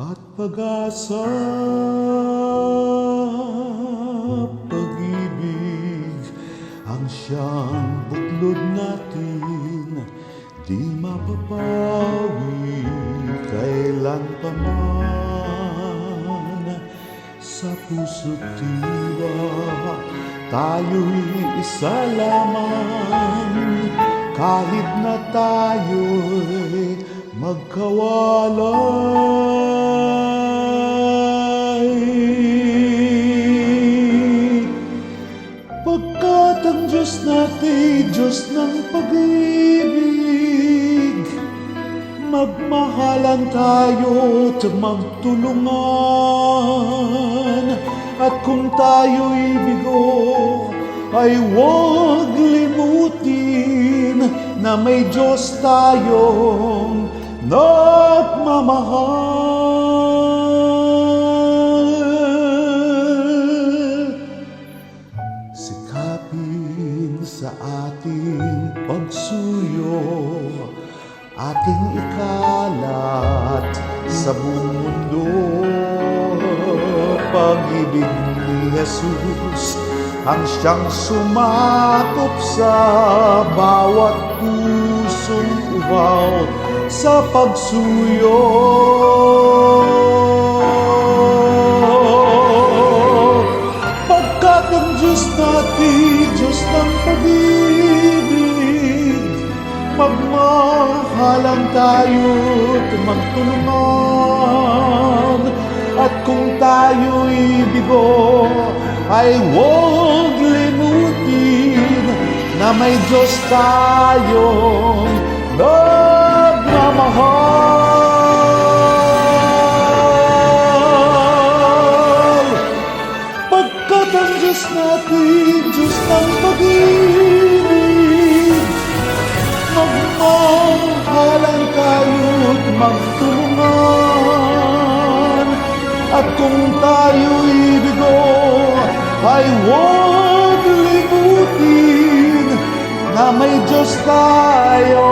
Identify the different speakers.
Speaker 1: at pag-asa, pag-ibig ang siyang buklod natin, di mapapawi kailan pa man. Sa puso't diwa tayo'y isa lamang, kahit na tayo'y magkawalay. Pagkat ang Diyos natin, Diyos ng pag-ibig, magmahalan tayo't magtulungan. At kung tayo'y bigo, ay huwag limutin na may Diyos tayong nagmamahal. Sikapin sa ating pagsuyo, ating ikalat sa buong mundo. Pag-ibig ni Jesus ang siyang sumakop sa bawat pusong uhaw sa pagsuyo. Pagkat ang Diyos natin, Diyos ng pag-ibig, magmahalan tayo't magtulungan. At kung tayo'y bigo, ay huwag limutin na may Diyos tayong nagmamahal. Pagkat ang Diyos natin, Diyos ng pag-ibig, magmahalan tayo't magtulungan. At kung tayo'y bigo, ay huwag limutin na may Diyos tayo